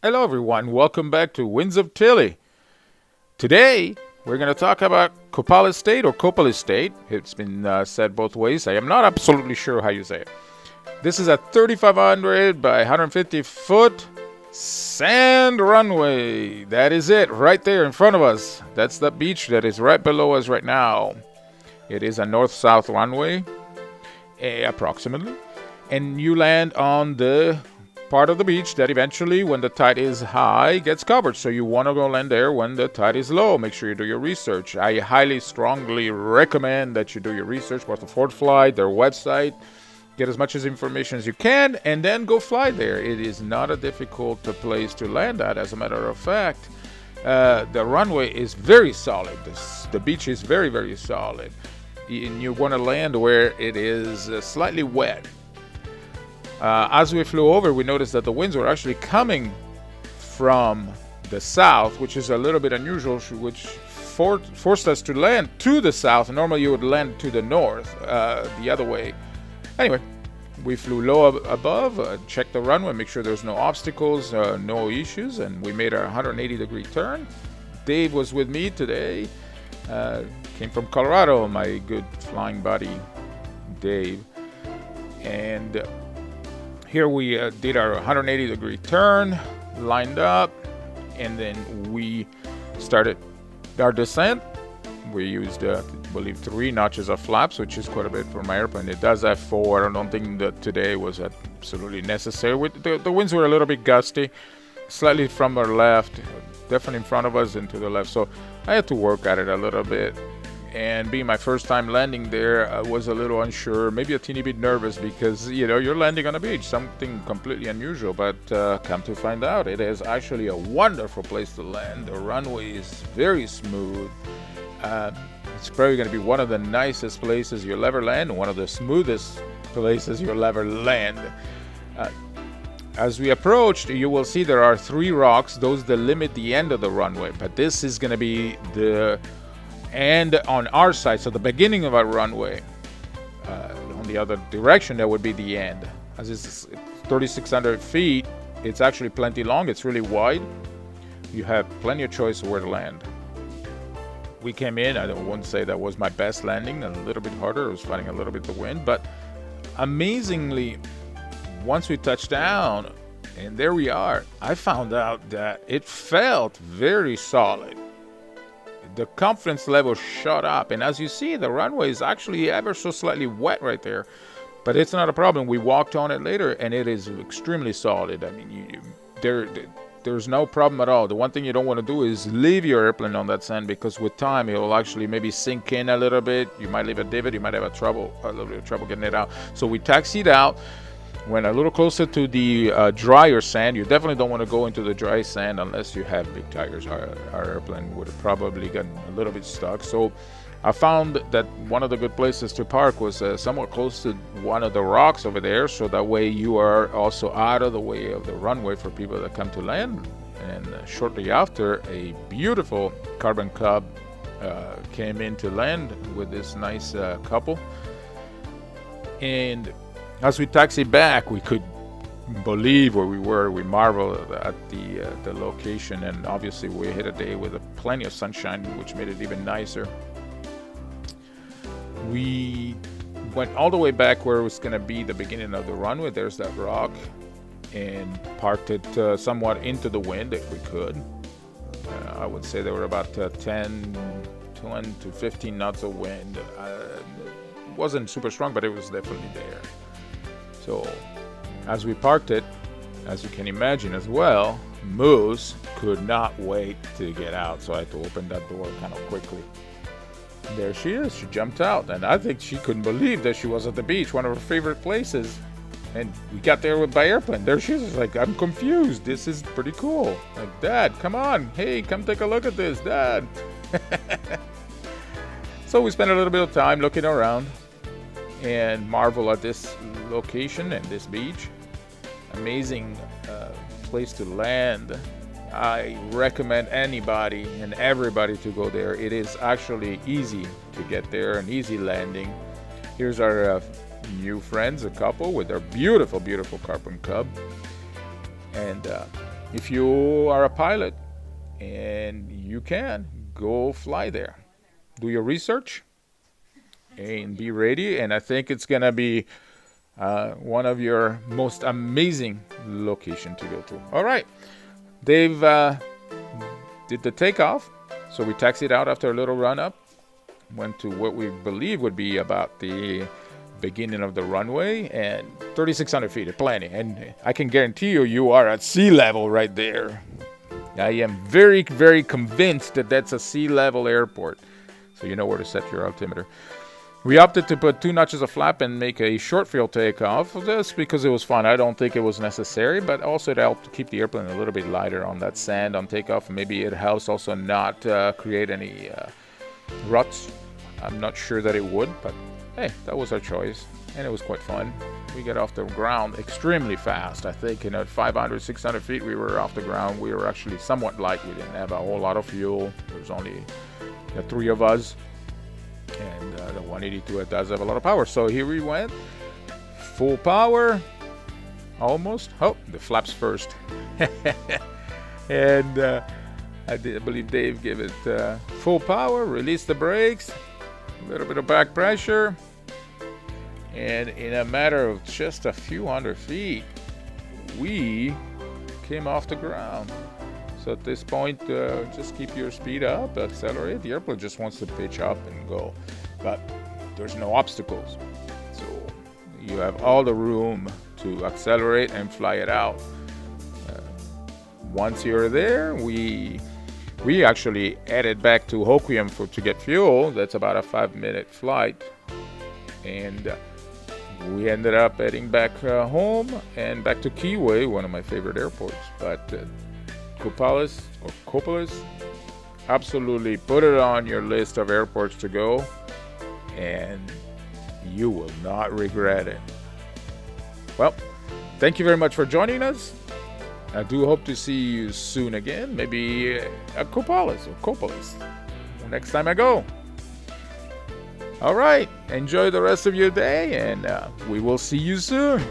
Hello, everyone. Welcome back to Winds of Tilly. Today, we're going to talk about Copalis State or Copalis State. It's been said both ways. I am not absolutely sure how you say it. This is a 3,500 by 150 foot sand runway. That is it right there in front of us. That's the beach that is right below us right now. It is a north-south runway, approximately. And you land on the part of the beach that eventually, when the tide is high, gets covered. So you want to go land there when the tide is low. Make sure you do your research. I highly, strongly recommend that you do your research, both the Fort Flight, their website. Get as much information as you can, and then go fly there. It is not a difficult place to land at. As a matter of fact, the runway is very solid. The beach is very, very solid. And you want to land where it is slightly wet. As we flew over, we noticed that the winds were actually coming from the south, which is a little bit unusual, which forced us to land to the south. Normally, you would land to the north, the other way. Anyway, we flew low above, checked the runway, make sure there's no obstacles, no issues, and we made our 180-degree turn. Dave was with me today. Came from Colorado, my good flying buddy, Dave. And here we did our 180-degree turn, lined up, and then we started our descent. We used, I believe, 3 notches of flaps, which is quite a bit for my airplane. It does have 4. I don't think that today was absolutely necessary. The winds were a little bit gusty, slightly from our left, definitely in front of us and to the left. So I had to work at it a little bit. And being my first time landing there, I was a little unsure, maybe a teeny bit nervous because, you're landing on a beach, something completely unusual. But come to find out, it is actually a wonderful place to land. The runway is very smooth. It's probably going to be one of the nicest places you'll ever land, and one of the smoothest places you'll ever land. As we approached, you will see there are 3 rocks, those that limit the end of the runway. But this is going to be the end on our side, so the beginning of our runway. On the other direction, that would be the end. As it's 3,600 feet, it's actually plenty long. It's really wide. You have plenty of choice of where to land. We came in, I wouldn't say that was my best landing, a little bit harder. I was fighting a little bit the wind, but amazingly, once we touched down, and there we are, I found out that it felt very solid. The confidence level shot up, and as you see, the runway is actually ever so slightly wet right there, but it's not a problem. We walked on it later, and it is extremely solid. I mean, there's no problem at all. The one thing you don't want to do is leave your airplane on that sand, because with time it will actually maybe sink in a little bit. You might leave a divot. You might have a little bit of trouble getting it out. So we taxied out, went a little closer to the drier sand. You definitely don't want to go into the dry sand unless you have big tires. Our airplane would have probably gotten a little bit stuck. So I found that one of the good places to park was somewhat close to one of the rocks over there, so that way you are also out of the way of the runway for people that come to land. And shortly after, a beautiful carbon cub came in to land with this nice couple. And as we taxied back, we could believe where we were. We marveled at the location, and obviously we hit a day with plenty of sunshine, which made it even nicer. We went all the way back where it was going to be the beginning of the runway. There's that rock, and parked it somewhat into the wind if we could. I would say there were about 10 to 15 knots of wind. It wasn't super strong, but it was definitely there. So as we parked it, as you can imagine as well, Moose could not wait to get out, so I had to open that door kind of quickly. There she is. She jumped out, and I think she couldn't believe that she was at the beach, one of her favorite places. And we got there by airplane. There she is. Like, I'm confused. This is pretty cool. Like, Dad, come on. Hey, come take a look at this, Dad. So we spent a little bit of time looking around and marvel at this location and this beach. Amazing place to land. I recommend anybody and everybody to go there. It is actually easy to get there, an easy landing. Here's our new friends, a couple with their beautiful, beautiful carbon cub. And if you are a pilot and you can, go fly there. Do your research and be ready. And I think it's going to be one of your most amazing location to go to. All right. Dave did the takeoff. So we taxied out after a little run up. Went to what we believe would be about the beginning of the runway, and 3,600 feet is plenty. And I can guarantee you, you are at sea level right there. I am very, very convinced that that's a sea level airport. So you know where to set your altimeter. We opted to put 2 notches of flap and make a short field takeoff, just because it was fun. I don't think it was necessary, but also it helped keep the airplane a little bit lighter on that sand on takeoff. Maybe it helps also not create any ruts. I'm not sure that it would, but hey, that was our choice, and it was quite fun. We got off the ground extremely fast. I think at 500, 600 feet we were off the ground. We were actually somewhat light. We didn't have a whole lot of fuel. There was only the 3 of us, and the 182, it does have a lot of power. So here we went, full power, almost. Oh, the flaps first. And I believe Dave gave it full power, released the brakes, a little bit of back pressure, and in a matter of just a few hundred feet, we came off the ground. So at this point, just keep your speed up, accelerate. The airplane just wants to pitch up and go, but there's no obstacles. So you have all the room to accelerate and fly it out. Once you're there, we actually headed back to Hoquiam to get fuel. That's about a 5-minute flight. And we ended up heading back home and back to Kiwi, one of my favorite airports. But Copalis, absolutely put it on your list of airports to go, and you will not regret it. Well, thank you very much for joining us. I do hope to see you soon again, maybe at Copalis, next time I go. All right, enjoy the rest of your day, and we will see you soon.